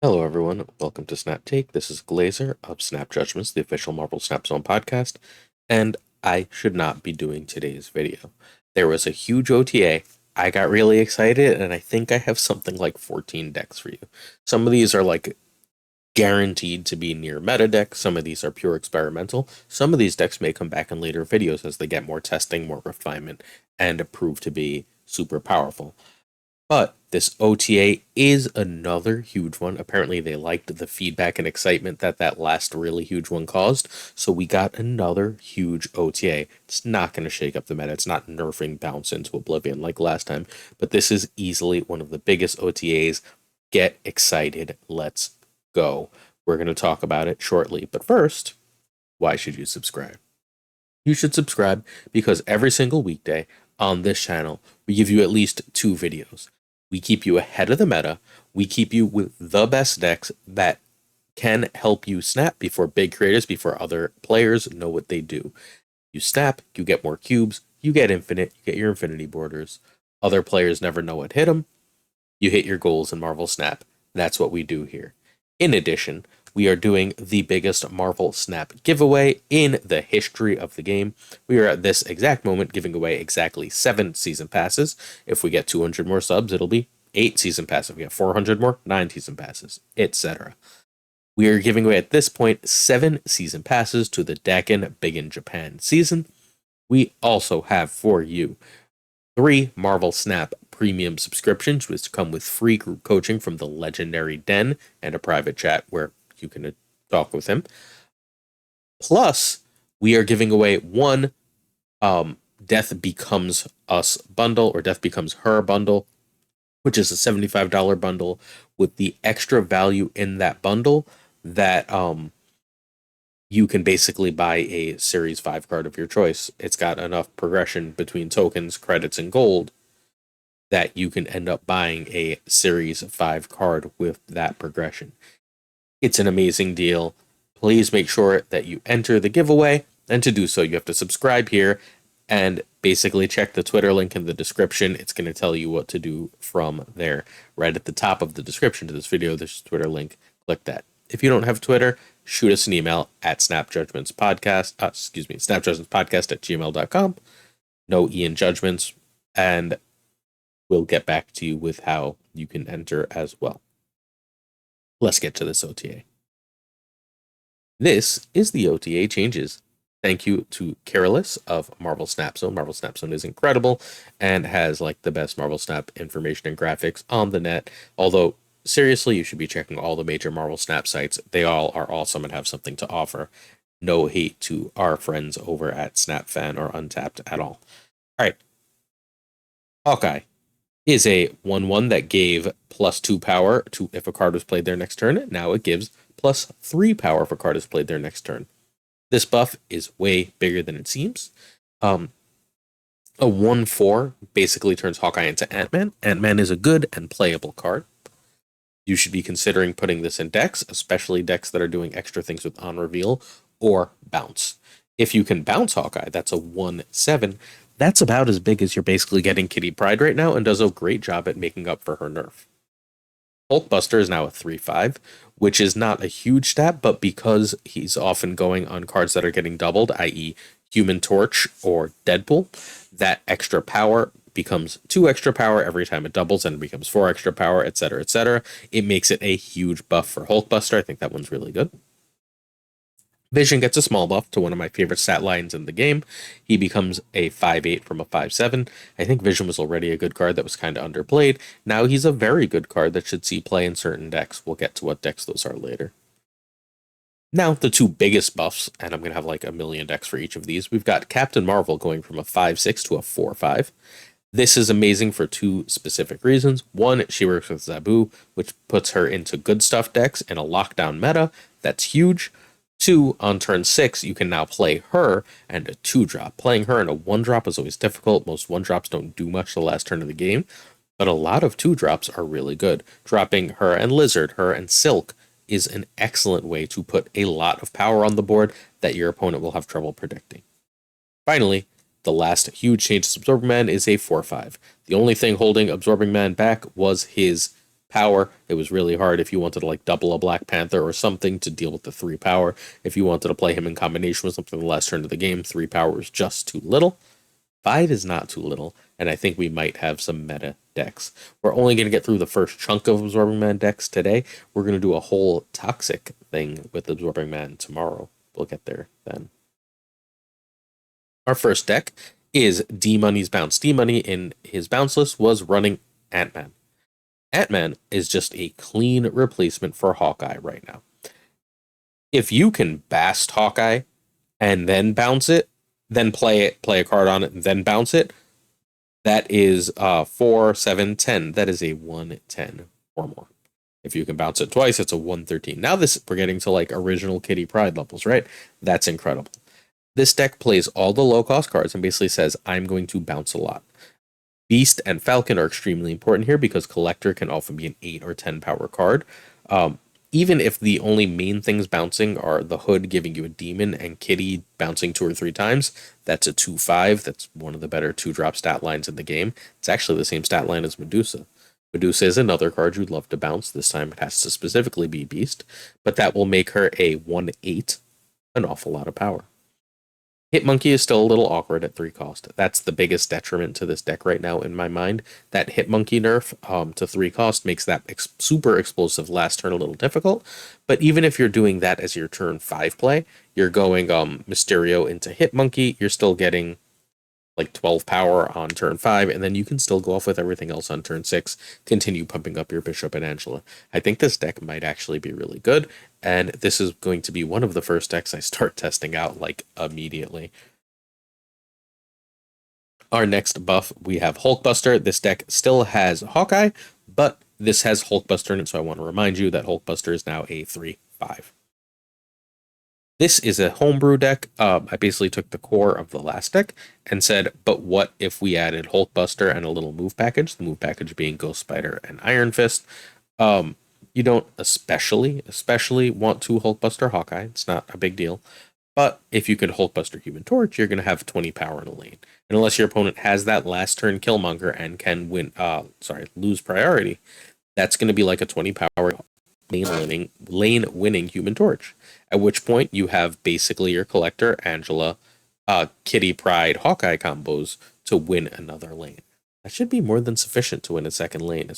Hello, everyone. Welcome to Snap Take. This is Glazer of Snap Judgments, the official Marvel Snap Zone podcast, and I should not be doing today's video. There was a huge OTA. I got really excited, and I think I have something like 14 decks for you. Some of these are like guaranteed to be near meta decks. Some of these are pure experimental. Some of these decks may come back in later videos as they get more testing, more refinement, and prove to be super powerful. But this OTA is another huge one. Apparently, they liked the feedback and excitement that last really huge one caused. So we got another huge OTA. It's not going to shake up the meta. It's not nerfing Bounce into oblivion like last time. But this is easily one of the biggest OTAs. Get excited. Let's go. We're going to talk about it shortly. But first, why should you subscribe? You should subscribe because every single weekday on this channel, we give you at least 2 videos. We keep you ahead of the meta. We keep you with the best decks that can help you snap before big creators, before other players know what they do. You snap, you get more cubes, you get infinite, you get your infinity borders. Other players never know what hit them. You hit your goals in Marvel Snap. That's what we do here. In addition, we are doing the biggest Marvel Snap giveaway in the history of the game. We are at this exact moment giving away exactly 7 season passes. If we get 200 more subs, it'll be 8 season passes. If we get 400 more, 9 season passes, etc. We are giving away at this point 7 season passes to the Dakin Big in Japan season. We also have for you 3 Marvel Snap premium subscriptions, which come with free group coaching from the legendary Den and a private chat where you can talk with him. Plus, we are giving away 1 Death Becomes Us bundle, or Death Becomes Her bundle, which is a $75 bundle with the extra value in that bundle that you can basically buy a Series 5 card of your choice. It's got enough progression between tokens, credits, and gold that you can end up buying a Series 5 card with that progression. It's an amazing deal. Please make sure that you enter the giveaway, and to do so, you have to subscribe here and basically check the Twitter link in the description. It's going to tell you what to do from there. Right at the top of the description to this video, there's a Twitter link. Click that. If you don't have Twitter, shoot us an email at snapjudgmentspodcast@gmail.com. No Ian Judgments, and we'll get back to you with how you can enter as well. Let's get to this OTA. This is the OTA changes. Thank you to Careless of Marvel Snap Zone. Marvel Snap Zone is incredible and has like the best Marvel Snap information and graphics on the net. Although, seriously, you should be checking all the major Marvel Snap sites. They all are awesome and have something to offer. No hate to our friends over at SnapFan or Untapped at all. All right. Hawkeye is a 1/1 that gave +2 power to if a card was played their next turn. Now it gives +3 power if a card is played their next turn. This buff is way bigger than it seems. A 1/4 basically turns Hawkeye into Ant-Man. Ant-Man is a good and playable card. You should be considering putting this in decks, especially decks that are doing extra things with On Reveal or Bounce. If you can bounce Hawkeye, that's a 1/7. That's about as big as you're basically getting Kitty Pryde right now, and does a great job at making up for her nerf. HulkBuster is now a 3/5, which is not a huge stat, but because he's often going on cards that are getting doubled, i.e. Human Torch or Deadpool, that extra power becomes 2 extra power every time it doubles and becomes 4 extra power, etc., etc. It makes it a huge buff for HulkBuster. I think that one's really good. Vision gets a small buff to one of my favorite stat lines in the game. He becomes a 5/8 from a 5/7. I think Vision was already a good card that was kind of underplayed. Now he's a very good card that should see play in certain decks. We'll get to what decks those are later. Now, the 2 biggest buffs, and I'm going to have like a million decks for each of these. We've got Captain Marvel going from a 5/6 to a 4/5. This is amazing for 2 specific reasons. One, she works with Zabu, which puts her into good stuff decks in a lockdown meta. That's huge. 2, on turn 6, you can now play her and a 2-drop. Playing her and a 1-drop is always difficult. Most 1-drops don't do much the last turn of the game, but a lot of 2-drops are really good. Dropping her and Lizard, her and Silk is an excellent way to put a lot of power on the board that your opponent will have trouble predicting. Finally, the last huge change to Absorbing Man is a 4/5. The only thing holding Absorbing Man back was his power. It was really hard if you wanted to like double a Black Panther or something to deal with the 3 power. If you wanted to play him in combination with something the last turn of the game, 3 power is just too little. 5 is not too little, and I think we might have some meta decks. We're only going to get through the first chunk of Absorbing Man decks today. We're going to do a whole toxic thing with Absorbing Man tomorrow. We'll get there then. Our first deck is D-Money's Bounce. D-Money in his bounce list was running Ant-Man. Ant-Man is just a clean replacement for Hawkeye right now. If you can Bast Hawkeye and then bounce it, then play a card on it, and then bounce it, that is 4, 7, 10. That is a 110 or more. If you can bounce it twice, it's a 113. Now we're getting to like original Kitty Pryde levels, right? That's incredible. This deck plays all the low-cost cards and basically says, I'm going to bounce a lot. Beast and Falcon are extremely important here because Collector can often be an 8 or 10 power card. Even if the only main things bouncing are the Hood giving you a Demon and Kitty bouncing 2 or 3 times, that's a 2/5. That's one of the better 2-drop stat lines in the game. It's actually the same stat line as Medusa. Medusa is another card you'd love to bounce. This time it has to specifically be Beast, but that will make her a 1/8, an awful lot of power. Hitmonkey is still a little awkward at 3 cost. That's the biggest detriment to this deck right now in my mind. That Hitmonkey nerf to 3 cost makes that super explosive last turn a little difficult. But even if you're doing that as your turn 5 play, you're going Mysterio into Hitmonkey, you're still getting like 12 power on turn 5, and then you can still go off with everything else on turn 6, continue pumping up your Bishop and Angela. I think this deck might actually be really good, and this is going to be one of the first decks I start testing out like immediately. Our next buff, we have HulkBuster. This deck still has Hawkeye, but this has HulkBuster in it, so I want to remind you that HulkBuster is now a 3/5. This is a homebrew deck. I basically took the core of the last deck and said, but what if we added HulkBuster and a little move package? The move package being Ghost Spider and Iron Fist. You don't especially want to HulkBuster Hawkeye. It's not a big deal. But if you could HulkBuster Human Torch, you're going to have 20 power in a lane. And unless your opponent has that last turn Killmonger and can lose priority, that's going to be like a 20 power lane winning Human Torch. At which point you have basically your Collector, Angela, Kitty Pryde, Hawkeye combos to win another lane. That should be more than sufficient to win a second lane.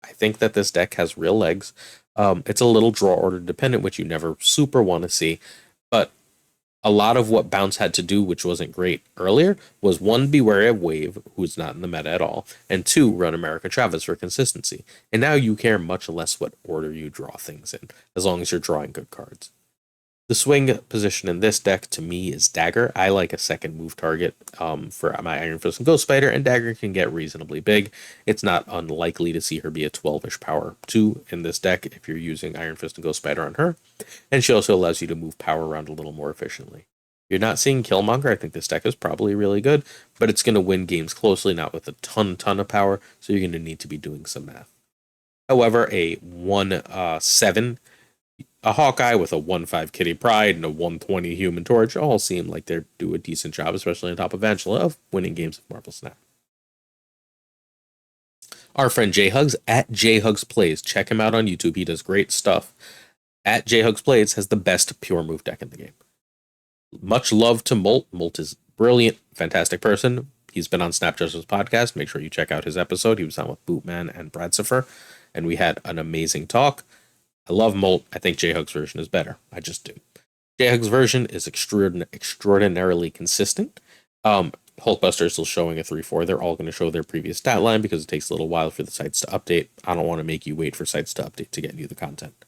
I think that this deck has real legs. It's a little draw order dependent, which you never super want to see. But a lot of what Bounce had to do, which wasn't great earlier, was 1, be wary of Wave, who's not in the meta at all, and 2, run America Chavez for consistency. And now you care much less what order you draw things in, as long as you're drawing good cards. The swing position in this deck, to me, is Dagger. I like a second move target for my Iron Fist and Ghost Spider, and Dagger can get reasonably big. It's not unlikely to see her be a 12-ish power 2 in this deck if you're using Iron Fist and Ghost Spider on her. And she also allows you to move power around a little more efficiently. You're not seeing Killmonger. I think this deck is probably really good, but it's going to win games closely, not with a ton of power, so you're going to need to be doing some math. However, a 1/7... a Hawkeye with a 1/5 Kitty Pryde and a 120 Human Torch all seem like they do a decent job, especially on top of Angela, of winning games of Marvel Snap. Our friend J-Hugs at J-Hugs Plays. Check him out on YouTube. He does great stuff. At J-Hugs Plays has the best pure move deck in the game. Much love to Molt. Molt is brilliant, fantastic person. He's been on Snap Judgment's podcast. Make sure you check out his episode. He was on with Bootman and Bradsifer, and we had an amazing talk. I love Molt. I think J-Hug's version is better. I just do. J-Hug's version is extraordinarily consistent. HulkBuster is still showing a 3/4. They're all going to show their previous stat line because it takes a little while for the sites to update. I don't want to make you wait for sites to update to get you the content.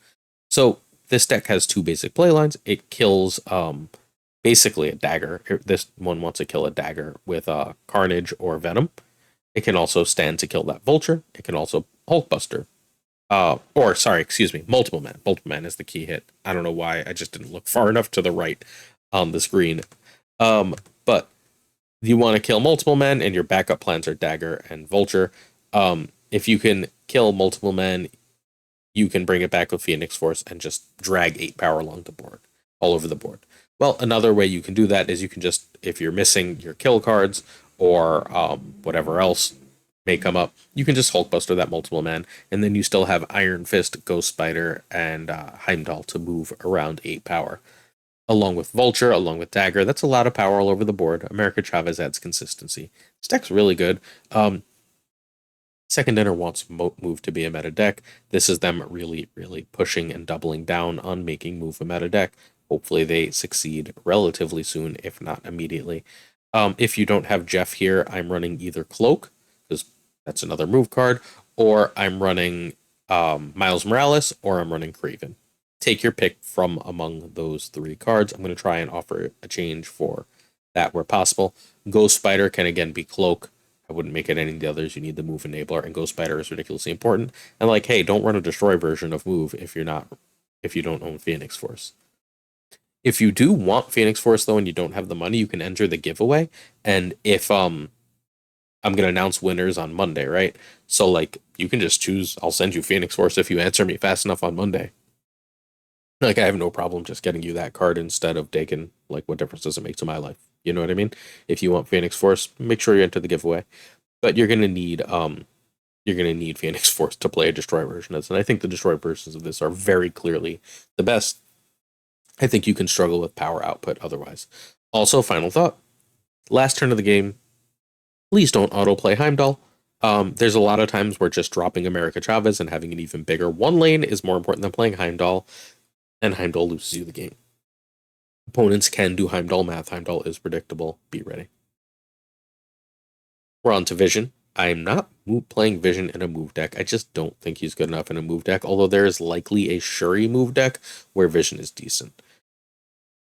So this deck has 2 basic play lines. It kills basically a dagger. This one wants to kill a dagger with Carnage or Venom. It can also stand to kill that Vulture. It can also HulkBuster. Multiple Man. Multiple Man is the key hit. I don't know why. I just didn't look far enough to the right on the screen. But you want to kill Multiple Men, and your backup plans are Dagger and Vulture. If you can kill Multiple Men, you can bring it back with Phoenix Force and just drag 8 power along the board, all over the board. Well, another way you can do that is you can just, if you're missing your kill cards or whatever else, may come up, you can just HulkBuster that multiple man, and then you still have Iron Fist, Ghost Spider, and Heimdall to move around 8 power. Along with Vulture, along with Dagger, that's a lot of power all over the board. America Chavez adds consistency. This deck's really good. Second Dinner wants Move to be a meta deck. This is them really, really pushing and doubling down on making Move a meta deck. Hopefully they succeed relatively soon, if not immediately. If you don't have Jeff here, I'm running either Cloak, because that's another move card, or I'm running Miles Morales, or I'm running Craven. Take your pick from among those 3 cards. I'm going to try and offer a change for that where possible. Ghost Spider can again be Cloak. I wouldn't make it any of the others. You need the Move enabler, and Ghost Spider is ridiculously important. And like, hey, don't run a Destroy version of Move if you don't own Phoenix Force. If you do want Phoenix Force though, and you don't have the money, you can enter the giveaway. And if I'm gonna announce winners on Monday, right? So like, you can just choose. I'll send you Phoenix Force if you answer me fast enough on Monday. Like, I have no problem just getting you that card instead of Dakin. Like, what difference does it make to my life? You know what I mean? If you want Phoenix Force, make sure you enter the giveaway. But you're gonna need Phoenix Force to play a Destroy version of this, and I think the Destroy versions of this are very clearly the best. I think you can struggle with power output otherwise. Also, final thought: last turn of the game, please don't autoplay Heimdall. There's a lot of times where just dropping America Chavez and having an even bigger 1 lane is more important than playing Heimdall, and Heimdall loses you the game. Opponents can do Heimdall math. Heimdall is predictable. Be ready. We're on to Vision. I'm not playing Vision in a move deck. I just don't think he's good enough in a move deck, although there is likely a Shuri move deck where Vision is decent.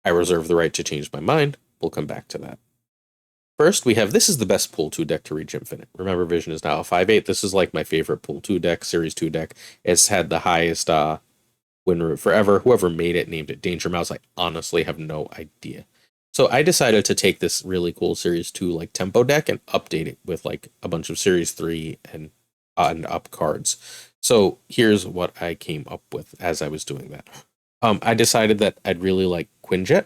I reserve the right to change my mind. We'll come back to that. First, we have, this is the best pool 2 deck to reach Infinite. Remember, Vision is now a 5/8. This is like my favorite pool 2 deck, Series 2 deck. It's had the highest win rate forever. Whoever made it named it Dangermouse. I honestly have no idea. So I decided to take this really cool Series 2 like tempo deck and update it with like a bunch of Series 3 and up cards. So here's what I came up with as I was doing that. I decided that I'd really like Quinjet,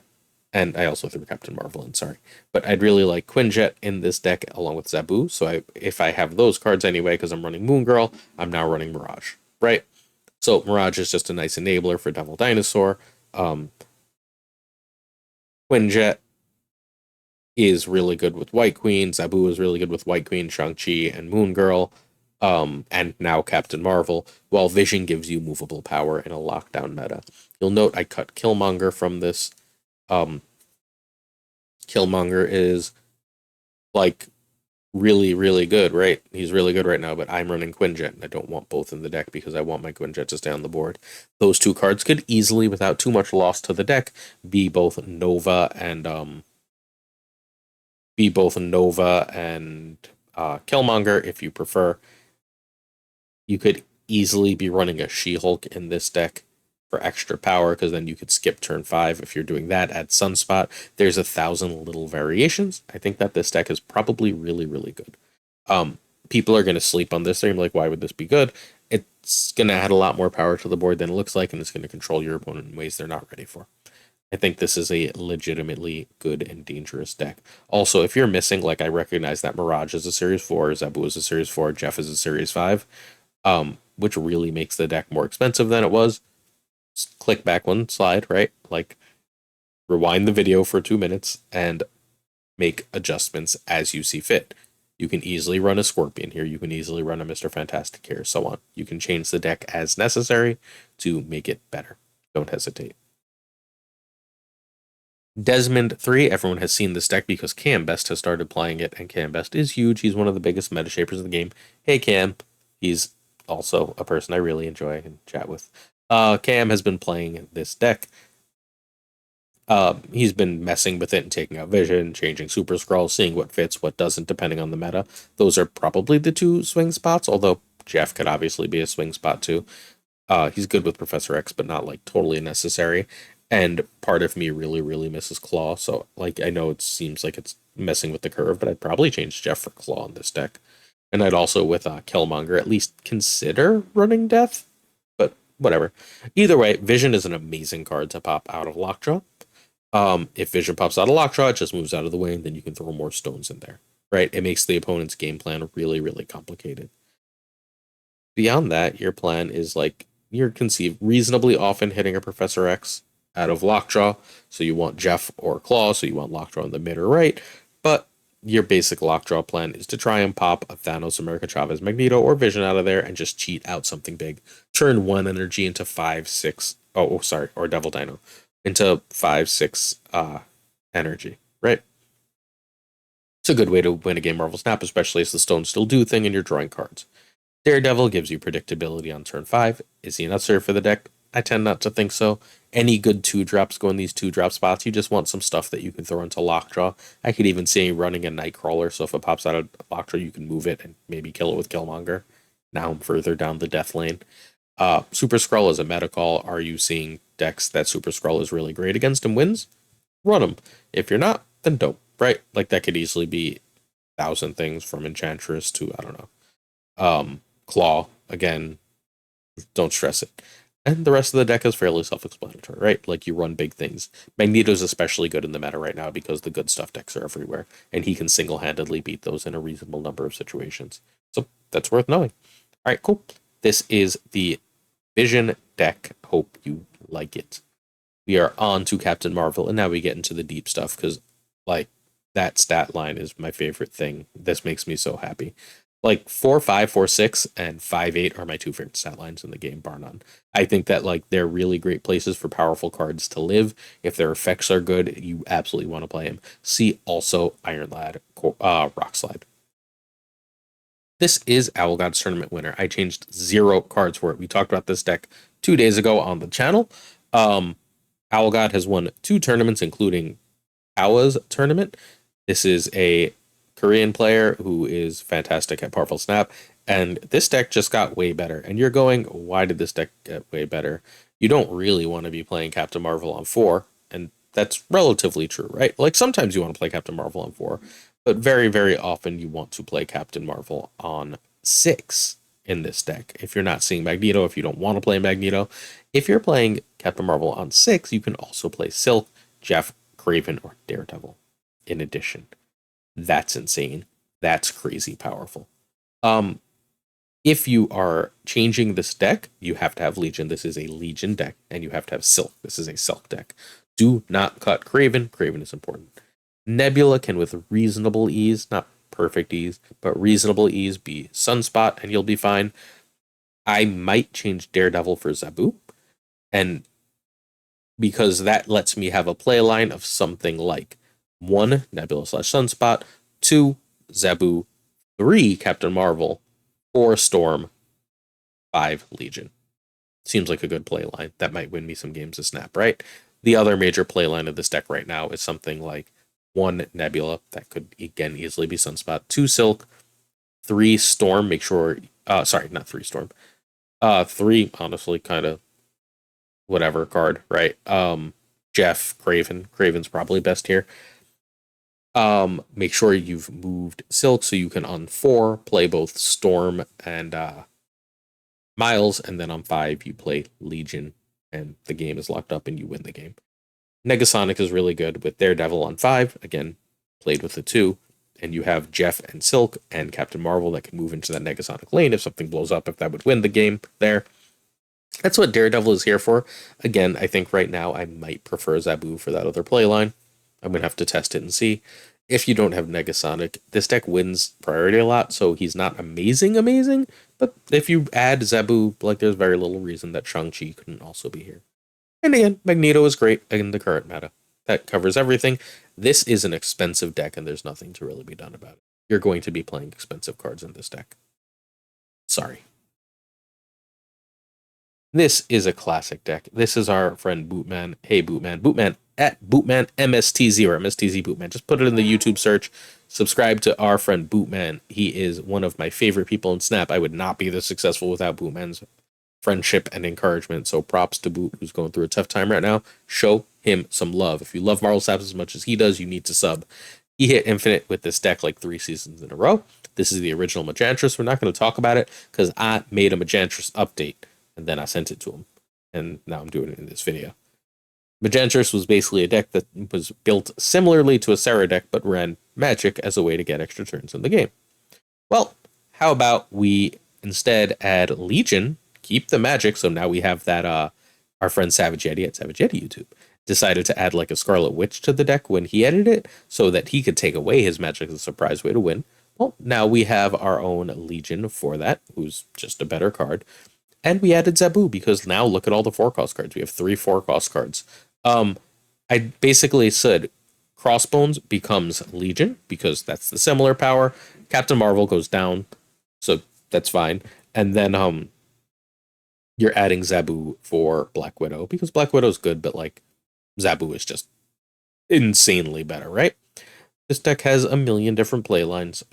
and I also threw Captain Marvel in, sorry. But I'd really like Quinjet in this deck along with Zabu. So if I have those cards anyway, because I'm running Moon Girl, I'm now running Mirage, right? So Mirage is just a nice enabler for Devil Dinosaur. Quinjet is really good with White Queen. Zabu is really good with White Queen, Shang-Chi, and Moon Girl. And now Captain Marvel, while Vision gives you movable power in a lockdown meta. You'll note I cut Killmonger from this. Killmonger is like really, really good, right? He's really good right now, but I'm running Quinjet, and I don't want both in the deck because I want my Quinjet to stay on the board. Those 2 cards could easily, without too much loss to the deck, be both Nova and Killmonger if you prefer. You could easily be running a She-Hulk in this deck for extra power, because then you could skip turn 5 if you're doing that. Add Sunspot. There's 1,000 little variations. I think that this deck is probably really, really good. People are going to sleep on this. They're going to be like, why would this be good? It's going to add a lot more power to the board than it looks like, and it's going to control your opponent in ways they're not ready for. I think this is a legitimately good and dangerous deck. Also, if you're missing, like, I recognize that Mirage is a Series 4, Zabu is a Series 4, Jeff is a Series 5, which really makes the deck more expensive than it was. Just click back 1 slide, right? Like, rewind the video for 2 minutes and make adjustments as you see fit. You can easily run a Scorpion here. You can easily run a Mr. Fantastic here, so on. You can change the deck as necessary to make it better. Don't hesitate. Desmond 3, everyone has seen this deck because Cam Best has started playing it, and Cam Best is huge. He's one of the biggest meta shapers of the game. Hey, Cam. He's also a person I really enjoy and chat with. Cam has been playing this deck. He's been messing with it and taking out Vision, changing Super Skrull, seeing what fits, what doesn't, depending on the meta. Those are probably the 2 swing spots, although Jeff could obviously be a swing spot too. He's good with Professor X, but not like totally necessary. And part of me really, really misses Claw. So, like, I know it seems like it's messing with the curve, but I'd probably change Jeff for Claw in this deck. And I'd also, with Killmonger, at least consider running Death. But whatever. Either way, Vision is an amazing card to pop out of Lockjaw. If Vision pops out of Lockjaw, it just moves out of the way, and then you can throw more stones in there. right? It makes the opponent's game plan really, really complicated. Beyond that, your plan is like you're conceived reasonably often hitting a Professor X out of Lockjaw. So you want Jeff or Claw, so you want Lockjaw in the mid or right. But your basic Lockjaw plan is to try and pop a Thanos, America Chavez, Magneto, or Vision out of there and just cheat out something big. Turn 1 energy into 5, 6. Oh, sorry, or Devil Dino into 5, 6 energy, right? It's a good way to win a game Marvel Snap, especially as the stones still do thing and you're drawing cards. Daredevil gives you predictability on turn 5. Is he necessary for the deck? I tend not to think so. Any good 2-drops go in these 2-drop spots. You just want some stuff that you can throw into Lockjaw. I could even see running a Nightcrawler, so if it pops out of Lockjaw, you can move it and maybe kill it with Killmonger. Now I'm further down the death lane. Super Skrull is a meta call. Are you seeing decks that Super Skrull is really great against and wins? Run them. If you're not, then don't, right? Like, that could easily be 1,000 things from Enchantress to, I don't know, Claw. Again, don't stress it. And the rest of the deck is fairly self-explanatory, right? Like, you run big things. Magneto's especially good in the meta right now because the good stuff decks are everywhere, and he can single-handedly beat those in a reasonable number of situations. So that's worth knowing. All right, cool. This is the Vision deck. Hope you like it. We are on to Captain Marvel, and now we get into the deep stuff, because, like, that stat line is my favorite thing. This makes me so happy. Like, 4-5, 4-6, and 5-8 are my two favorite stat lines in the game, bar none. I think that, like, they're really great places for powerful cards to live. If their effects are good, you absolutely want to play them. See also Iron Lad, Rock Slide. This is OwlGod's tournament winner. I changed 0 cards for it. We talked about this deck 2 days ago on the channel. OwlGod has won 2 tournaments, including Awa's tournament. This is a Korean player who is fantastic at Powerful Snap, and this deck just got way better. And you're going, why did this deck get way better? You don't really want to be playing Captain Marvel on 4, and that's relatively true, right? Like, sometimes you want to play Captain Marvel on 4, but very, very often you want to play Captain Marvel on 6 in this deck. If you're not seeing Magneto, if you don't want to play Magneto, if you're playing Captain Marvel on 6, you can also play Silk, Jeff, Kraven, or Daredevil in addition. That's insane. That's crazy powerful. If you are changing this deck, you have to have Legion. This is a Legion deck, and you have to have Silk. This is a Silk deck. Do not cut Kraven. Kraven is important. Nebula can, with reasonable ease, not perfect ease, but reasonable ease, be Sunspot, and you'll be fine. I might change Daredevil for Zabu, and because that lets me have a play line of something like 1, Nebula / Sunspot, 2, Zabu, 3, Captain Marvel, 4, Storm, 5, Legion. Seems like a good play line. That might win me some games of Snap, right? The other major play line of this deck right now is something like 1, Nebula, that could again easily be Sunspot, 2, Silk, 3, Storm, make sure, sorry, not 3, Storm, 3, honestly, kind of whatever card, right? Jeff, Kraven's probably best here. Make sure you've moved Silk so you can on 4 play both Storm and Miles, and then on 5 you play Legion, and the game is locked up and you win the game. Negasonic is really good with Daredevil on 5, again, played with the 2, and you have Jeff and Silk and Captain Marvel that can move into that Negasonic lane if something blows up, if that would win the game there. That's what Daredevil is here for. Again, I think right now I might prefer Zabu for that other play line. I'm going to have to test it and see. If you don't have Negasonic, this deck wins priority a lot, so he's not amazing, but if you add Zabu, like, there's very little reason that Shang-Chi couldn't also be here. And again, Magneto is great in the current meta. That covers everything. This is an expensive deck, and there's nothing to really be done about it. You're going to be playing expensive cards in this deck. Sorry. This is a classic deck. This is our friend Bootman. Hey, Bootman at Bootman MSTZ or MSTZ Bootman. Just put it in the YouTube search. Subscribe to our friend Bootman. He is one of my favorite people in Snap. I would not be this successful without Bootman's friendship and encouragement. So props to Boot, who's going through a tough time right now. Show him some love. If you love Marvel Snaps as much as he does, you need to sub. He hit Infinite with this deck like 3 seasons in a row. This is the original Magantress. We're not going to talk about it because I made a Magantress update, and then I sent it to him. And now I'm doing it in this video. Magantress was basically a deck that was built similarly to a Sarah deck, but ran magic as a way to get extra turns in the game. Well, how about we instead add Legion, keep the magic, so now we have that our friend Savage Yeti at Savage Yeti YouTube decided to add like a Scarlet Witch to the deck when he edited it so that he could take away his magic as a surprise way to win. Well, now we have our own Legion for that, who's just a better card. And we added Zabu because now look at all the 4-cost cards. We have 3 4-cost cards. I basically said Crossbones becomes Legion because that's the similar power. Captain Marvel goes down, so that's fine. And then you're adding Zabu for Black Widow because Black Widow's good, but like Zabu is just insanely better, right? This deck has a million different play lines.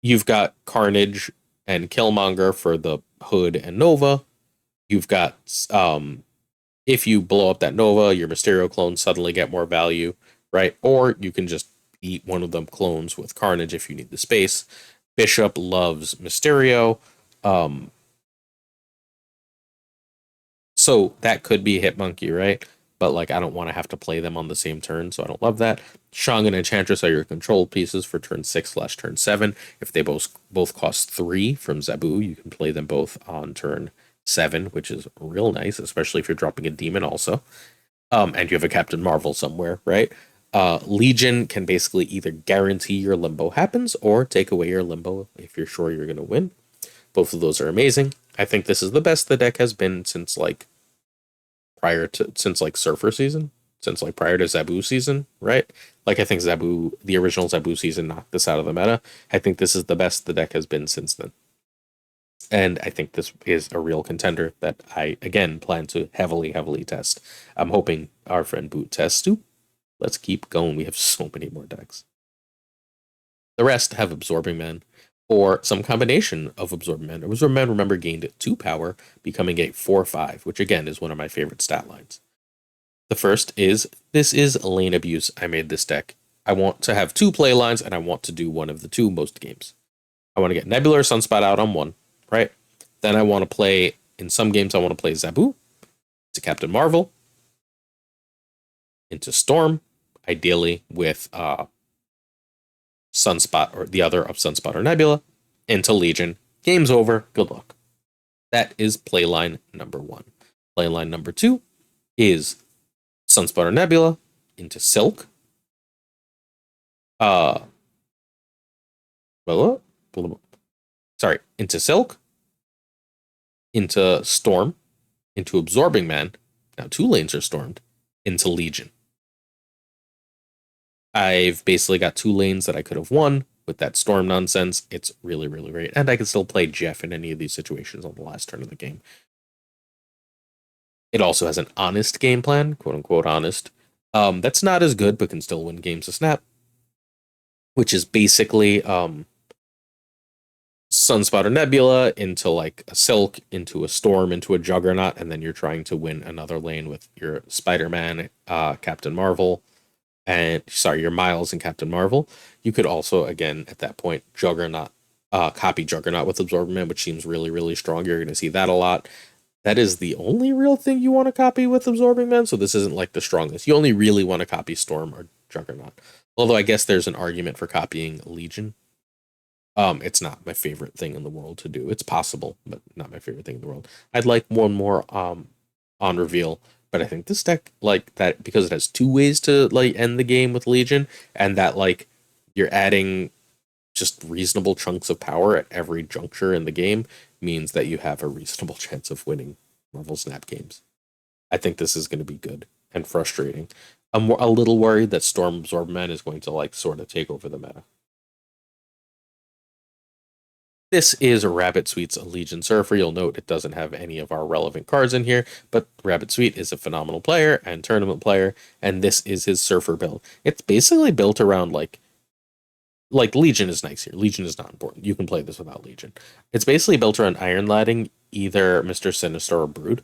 You've got Carnage and Killmonger for the Hood and Nova. You've got if you blow up that Nova, your Mysterio clones suddenly get more value, right? Or you can just eat one of them clones with Carnage if you need the space. Bishop loves Mysterio. So that could be a hit monkey, right? But like I don't want to have to play them on the same turn, so I don't love that. Shang and Enchantress are your control pieces for turn 6/turn 7. If they both cost 3 from Zabu, you can play them both on turn 7, which is real nice, especially if you're dropping a demon also. And you have a Captain Marvel somewhere, right? Legion can basically either guarantee your limbo happens or take away your limbo if you're sure you're going to win. Both of those are amazing. I think this is the best the deck has been since like Surfer season, since like prior to Zabu season, right? Like I think Zabu, the original Zabu season, knocked this out of the meta. I think this is the best the deck has been since then. And I think this is a real contender that I, again, plan to heavily test. I'm hoping our friend Boot tests too. Let's keep going. We have so many more decks. The rest have Absorbing Man, or some combination of Absorbing Man. Absorbing Man, remember, gained 2 power, becoming a 4/5, which again is one of my favorite stat lines. The first is, this is lane abuse. I made this deck. I want to have 2 play lines, and I want to do one of the 2 most games. I want to get Nebula or Sunspot out on 1, right? Then I want to play, in some games, I want to play Zabu to Captain Marvel, into Storm, ideally with Sunspot or the other of Sunspot or Nebula, into Legion. Game's over. Good luck. That is playline number 1. Playline number 2 is Sunspot or Nebula into Silk. Into Silk, into Storm, into Absorbing Man. Now 2 lanes are stormed. Into Legion. I've basically got 2 lanes that I could have won with that Storm nonsense. It's really, really great. And I can still play Jeff in any of these situations on the last turn of the game. It also has an honest game plan, quote unquote honest. That's not as good, but can still win games of Snap. Which is basically Sunspot or Nebula into like a Silk, into a Storm, into a Juggernaut, and then you're trying to win another lane with your Spider-Man, Captain Marvel, and your Miles and Captain Marvel. You could also, again, at that point, Juggernaut, copy Juggernaut with Absorbing Man, which seems really, really strong. You're going to see that a lot. That is the only real thing you want to copy with Absorbing Man, so this isn't like the strongest. You only really want to copy Storm or Juggernaut. Although I guess there's an argument for copying Legion. It's not my favorite thing in the world to do. It's possible, but not my favorite thing in the world. I'd like one more on reveal, but I think this deck, like that, because it has 2 ways to like end the game with Legion, and that like you're adding just reasonable chunks of power at every juncture in the game, means that you have a reasonable chance of winning Marvel Snap games. I think this is going to be good and frustrating. I'm a little worried that Storm Absorbing Man is going to like sort of take over the meta. This is RabbitSweet's Legion Surfer. You'll note it doesn't have any of our relevant cards in here, but RabbitSweet is a phenomenal player and tournament player, and this is his Surfer build. It's basically built around like Legion is nice here. Legion is not important. You can play this without Legion. It's basically built around Iron Ladding either Mr. Sinister or Brood,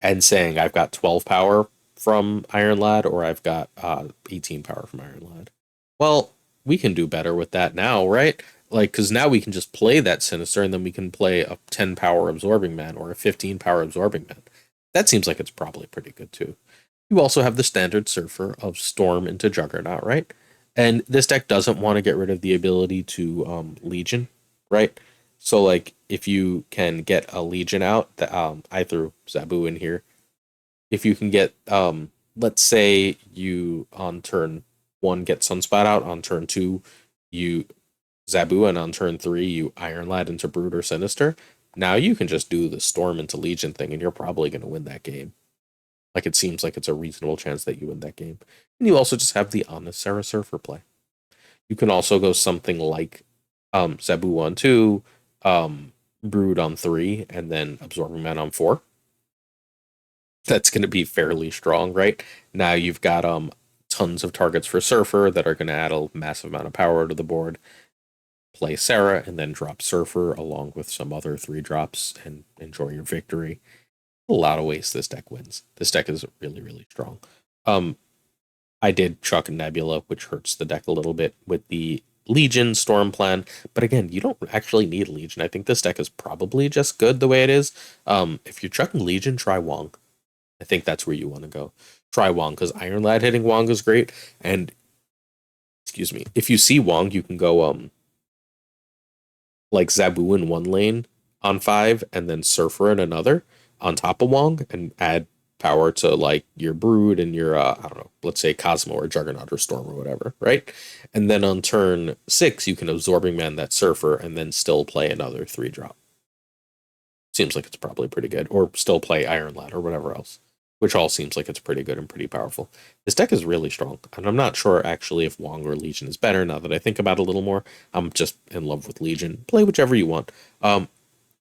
and saying I've got 12 power from Iron Lad, or I've got 18 power from Iron Lad. Well, we can do better with that now, right? Like, because now we can just play that Sinister, and then we can play a 10 power Absorbing Man or a 15 power Absorbing Man. That seems like it's probably pretty good too. You also have the standard Surfer of Storm into Juggernaut, right? And this deck doesn't want to get rid of the ability to Legion, right? So like if you can get a Legion out, that I threw Zabu in here. If you can get let's say you on turn 1 get Sunspot out, on turn 2 you Zabu, and on turn 3 you Iron Lad into Brood or Sinister. Now you can just do the Storm into Legion thing and you're probably going to win that game. Like it seems like it's a reasonable chance that you win that game. And you also just have the Honest Sarah Surfer play. You can also go something like Zabu on 2, Brood on 3, and then Absorbing Man on 4. That's going to be fairly strong, right? Now you've got tons of targets for Surfer that are going to add a massive amount of power to the board. Play Sarah and then drop Surfer along with some other 3-drops and enjoy your victory. A lot of ways this deck wins. This deck is really, really strong. I did chuck Nebula, which hurts the deck a little bit with the Legion Storm plan, but again, you don't actually need Legion. I think this deck is probably just good the way it is. If you're chucking Legion, try Wong. I think that's where you want to go. Try Wong, because Iron Lad hitting Wong is great, and excuse me, if you see Wong, you can go like Zabu in one lane on 5, and then Surfer in another on top of Wong, and add power to like your Brood and your I don't know, let's say Cosmo or Juggernaut or Storm or whatever, right? And then on turn 6 you can Absorbing Man that Surfer and then still play another 3-drop. Seems like it's probably pretty good. Or still play Iron Lad or whatever else, which all seems like it's pretty good and pretty powerful. This deck is really strong, and I'm not sure actually if Wong or Legion is better now that I think about it a little more. I'm just in love with Legion. Play whichever you want.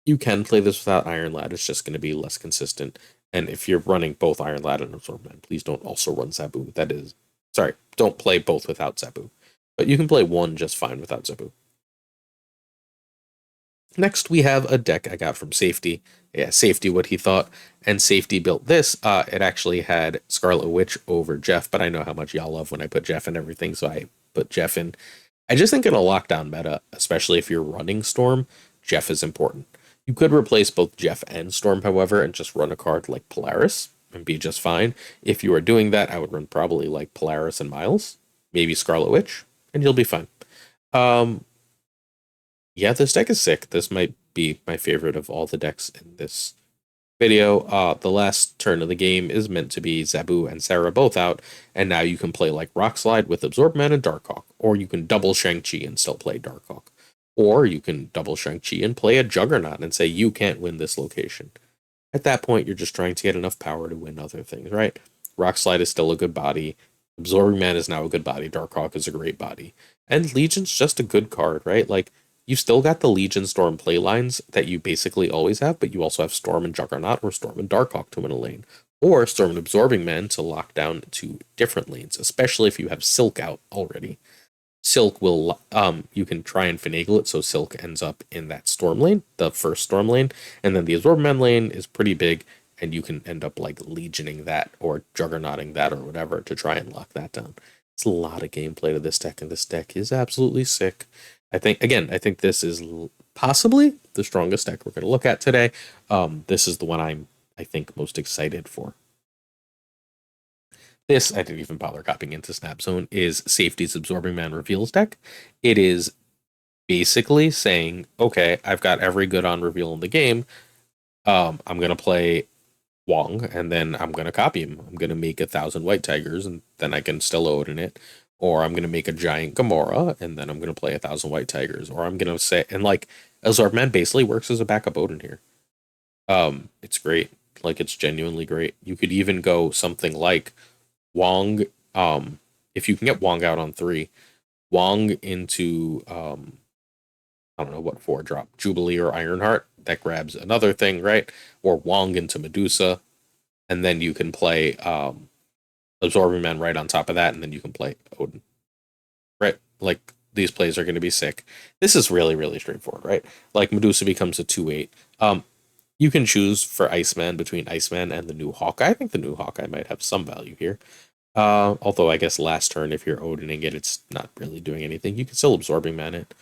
You can play this without Iron Lad. It's just going to be less consistent. And if you're running both Iron Lad and Absorb Man, please don't also run Zabu. That is, sorry, don't play both without Zabu. But you can play one just fine without Zabu. Next, we have a deck I got from Safety. Yeah, Safety, what he thought. And Safety built this. It actually had Scarlet Witch over Jeff, but I know how much y'all love when I put Jeff in everything, so I put Jeff in. I just think in a lockdown meta, especially if you're running Storm, Jeff is important. You could replace both Jeff and Storm, however, and just run a card like Polaris and be just fine. If you are doing that, I would run probably like Polaris and Miles, maybe Scarlet Witch, and you'll be fine. Yeah, this deck is sick. This might be my favorite of all the decks in this video. The last turn of the game is meant to be Zabu and Sarah both out, and now you can play like Rock Slide with Absorb Man and Darkhawk, or you can double Shang-Chi and still play Darkhawk. Or you can double Shang-Chi and play a Juggernaut and say you can't win this location. At that point, you're just trying to get enough power to win other things, right? Rock Slide is still a good body. Absorbing Man is now a good body. Darkhawk is a great body. And Legion's just a good card, right? Like, you still got the Legion Storm playlines that you basically always have, but you also have Storm and Juggernaut or Storm and Darkhawk to win a lane. Or Storm and Absorbing Man to lock down 2 different lanes, especially if you have Silk out already. Silk will, you can try and finagle it so Silk ends up in that Storm lane, the first Storm lane, and then the Absorbing Man lane is pretty big, and you can end up like Legioning that or Juggernauting that or whatever to try and lock that down. It's a lot of gameplay to this deck, and this deck is absolutely sick. I think this is possibly the strongest deck we're going to look at today. This is the one I think most excited for. This, I didn't even bother copying into Snap Zone, is Safety's Absorbing Man Reveals deck. It is basically saying, okay, I've got every good on reveal in the game. I'm going to play Wong, and then I'm going to copy him. I'm going to make 1,000 White Tigers, and then I can still Odin it. Or I'm going to make a giant Gamora, and then I'm going to play 1,000 White Tigers. Or I'm going to say, and like, Absorb Man basically works as a backup Odin here. It's great. Like, it's genuinely great. You could even go something like Wong, if you can get Wong out on 3, Wong into, I don't know what 4-drop, Jubilee or Ironheart, that grabs another thing, right? Or Wong into Medusa, and then you can play Absorbing Man right on top of that, and then you can play Odin. Right? Like, these plays are going to be sick. This is really, really straightforward, right? Like, Medusa becomes a 2/8. You can choose for Iceman between Iceman and the new Hawkeye. I think the new Hawkeye might have some value here. Although I guess last turn, if you're Odining it, it's not really doing anything. You can still Absorbing Man it.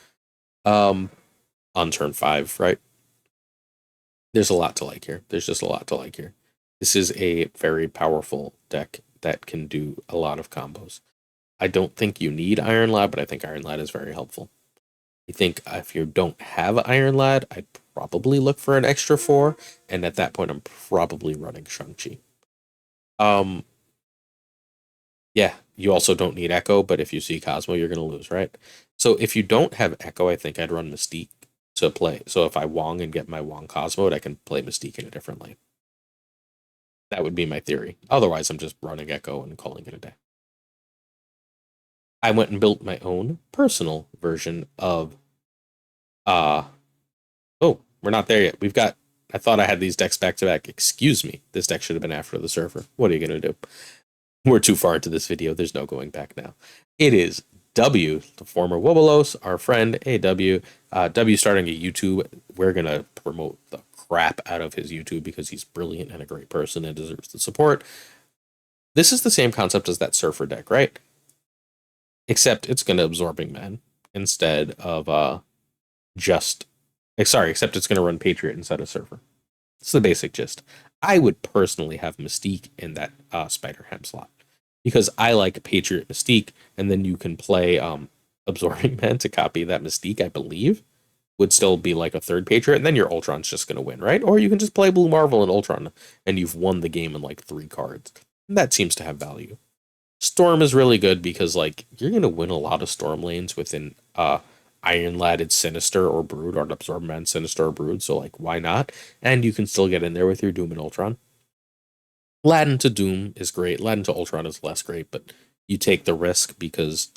On turn 5, right? There's a lot to like here. There's just a lot to like here. This is a very powerful deck that can do a lot of combos. I don't think you need Iron Lad, but I think Iron Lad is very helpful. I think if you don't have Iron Lad, I'd probably look for an extra 4, and at that point, I'm probably running Shang-Chi. Um, yeah, you also don't need Echo, but if you see Cosmo, you're going to lose, right? So if you don't have Echo, I think I'd run Mystique to play. So if I Wong and get my Wong Cosmo, I can play Mystique in a different lane. That would be my theory. Otherwise, I'm just running Echo and calling it a day. I went and built my own personal version of oh, we're not there yet. I thought I had these decks back to back. Excuse me. This deck should have been after the server. What are you going to do? We're too far into this video. There's no going back now. It is W, the former Wobolos, our friend AW. W starting a YouTube. We're going to promote the crap out of his YouTube because he's brilliant and a great person and deserves the support. This is the same concept as that Surfer deck, right? Except it's going to Absorbing Man instead of except it's going to run Patriot instead of Surfer. It's the basic gist. I would personally have Mystique in that Spider Ham slot because I like Patriot Mystique, and then you can play Absorbing Man to copy that Mystique, I believe, would still be like a third Patriot, and then your Ultron's just going to win, right? Or you can just play Blue Marvel and Ultron, and you've won the game in like 3 cards. And that seems to have value. Storm is really good because like you're going to win a lot of Storm lanes within Iron Ladded Sinister or Brood, or Absorb Man Sinister or Brood, so like why not? And you can still get in there with your Doom and Ultron. Laden to Doom is great. Laden to Ultron is less great, but you take the risk because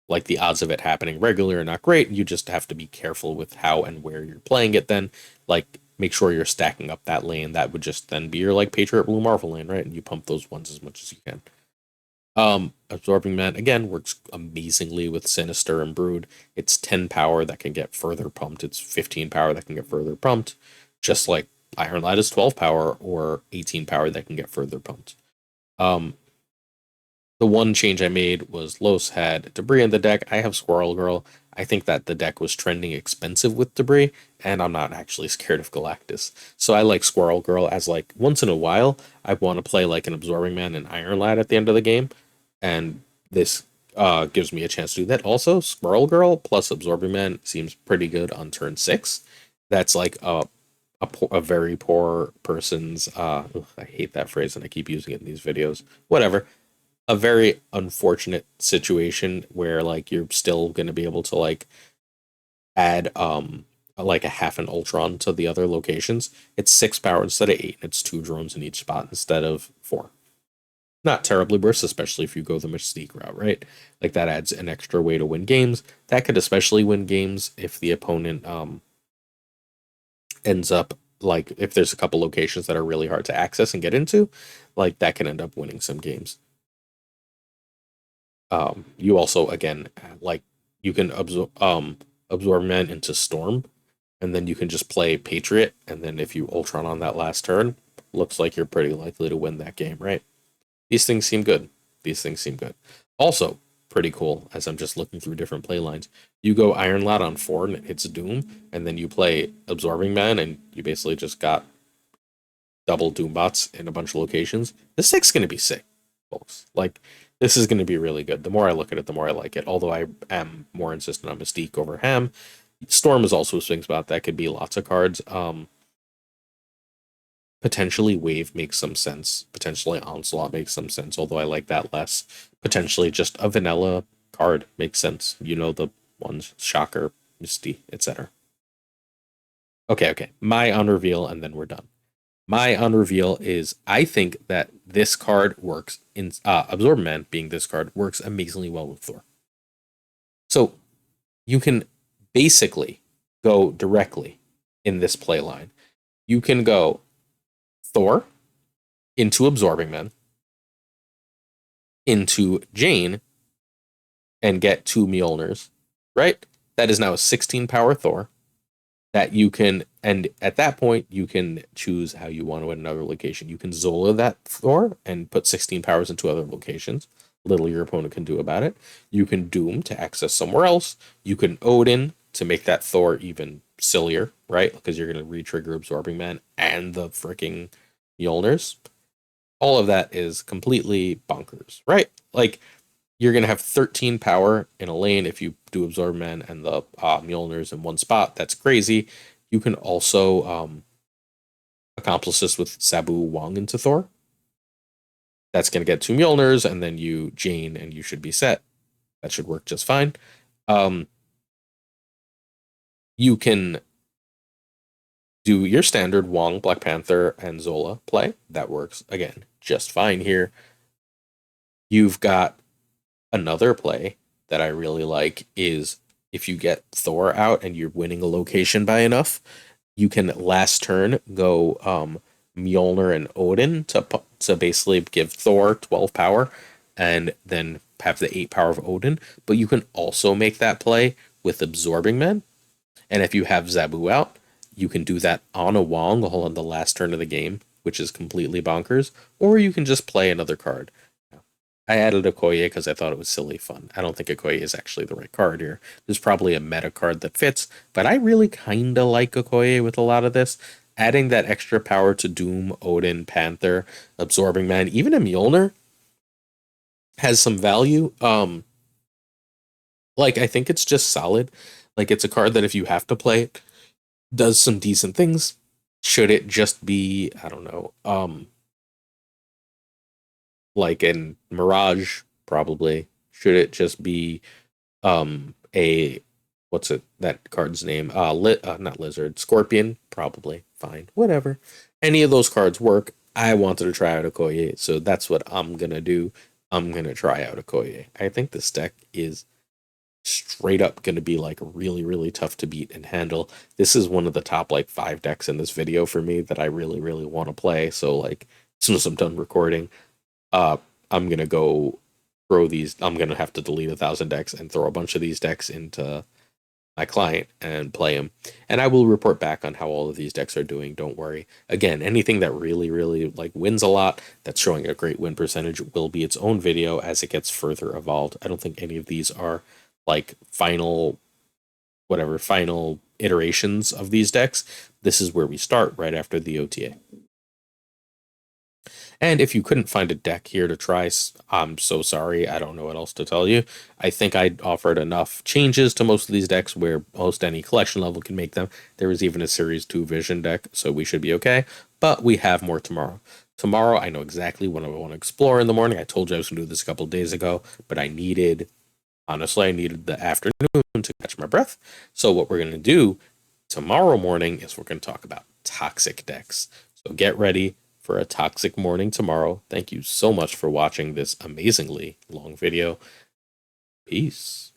like the odds of it happening regularly are not great. You just have to be careful with how and where you're playing it then. Like make sure you're stacking up that lane. That would just then be your like Patriot Blue Marvel lane, right? And you pump those ones as much as you can. Absorbing Man again works amazingly with Sinister and Brood. It's 10 power that can get further pumped. It's 15 power that can get further pumped, just like Iron Lad is 12 power or 18 power that can get further pumped. The one change I made was Los had Debris in the deck. I have Squirrel Girl. I think that the deck was trending expensive with Debris, and I'm not actually scared of Galactus. So I like Squirrel Girl as like once in a while I want to play like an Absorbing Man and Iron Lad at the end of the game, and this gives me a chance to do that. Also, Squirrel Girl plus Absorbing Man seems pretty good on turn 6. That's like a very poor person's I hate that phrase and I keep using it in these videos. Whatever. A very unfortunate situation where like you're still going to be able to like add like a half an Ultron to the other locations. It's 6 power instead of 8, and it's 2 drones in each spot instead of 4. Not terribly worse, especially if you go the Mystique route, right? Like that adds an extra way to win games. That could especially win games if the opponent ends up like if there's a couple locations that are really hard to access and get into, like that can end up winning some games. You also again like you can absorb Man into Storm, and then you can just play Patriot, and then if you Ultron on that last turn, looks like you're pretty likely to win that game, right? These things seem good. These things seem good. Also, pretty cool, as I'm just looking through different play lines. You go Iron Lad on 4 and it hits Doom, and then you play Absorbing Man, and you basically just got double Doombots in a bunch of locations. The 6 is going to be sick, folks. Like, this is going to be really good. The more I look at it, the more I like it. Although I am more insistent on Mystique over Ham. Storm is also a swing spot. That could be lots of cards. Potentially Wave makes some sense. Potentially Onslaught makes some sense, although I like that less. Potentially just a vanilla card makes sense. You know the ones, Shocker, Misty, etc. Okay. My unreveal, and then we're done. My unreveal is I think that this card works in Absorb Man being this card works amazingly well with Thor. So you can basically go directly in this play line. You can go Thor into Absorbing Man into Jane and get 2 Mjolnirs, right? That is now a 16 power Thor that you can, and at that point, you can choose how you want to win another location. You can Zola that Thor and put 16 powers into other locations. Little your opponent can do about it. You can Doom to access somewhere else. You can Odin to make that Thor even sillier, right? Because you're going to re-trigger Absorbing Man and the freaking Mjolnirs. All of that is completely bonkers, right? Like, you're going to have 13 power in a lane if you do Absorb Man and the Mjolnir's in one spot. That's crazy. You can also accomplish this with Sabu Wong into Thor. That's going to get 2 Mjolnirs, and then you Jane, and you should be set. That should work just fine. You can do your standard Wong, Black Panther, and Zola play. That works, again, just fine here. You've got another play that I really like is if you get Thor out and you're winning a location by enough, you can last turn go Mjolnir and Odin to basically give Thor 12 power and then have the 8 power of Odin. But you can also make that play with Absorbing Man. And if you have Zabu out, you can do that on a Wong on the last turn of the game, which is completely bonkers. Or you can just play another card. I added Okoye because I thought it was silly fun. I don't think Okoye is actually the right card here. There's probably a meta card that fits, but I really kind of like Okoye with a lot of this. Adding that extra power to Doom, Odin, Panther, Absorbing Man, even a Mjolnir has some value. Like, I think it's just solid. Like, it's a card that if you have to play it, does some decent things. Should it just be, I don't know, like in Mirage, probably. Should it just be what's that card's name? Not Lizard, Scorpion, probably. Fine. Whatever. Any of those cards work. I wanted to try out Okoye, so that's what I'm gonna do. I'm gonna try out Okoye. I think this deck is straight up gonna be like really, really tough to beat and handle. This is one of the top like 5 decks in this video for me that I really, really want to play. So like as soon as I'm done recording, I'm gonna go throw these. I'm gonna have to delete 1,000 decks and throw a bunch of these decks into my client and play them. And I will report back on how all of these decks are doing. Don't worry. Again, anything that really, really like wins a lot, that's showing a great win percentage, will be its own video as it gets further evolved. I don't think any of these are like final iterations of these decks. This is where we start right after the OTA. And if you couldn't find a deck here to try, I'm so sorry. I don't know what else to tell you. I think I offered enough changes to most of these decks where most any collection level can make them. There is even a Series 2 Vision deck, so we should be okay. But we have more tomorrow. Tomorrow, I know exactly what I want to explore in the morning. I told you I was going to do this a couple days ago, but honestly, I needed the afternoon to catch my breath. So what we're going to do tomorrow morning is we're going to talk about toxic decks. So get ready for a toxic morning tomorrow. Thank you so much for watching this amazingly long video. Peace.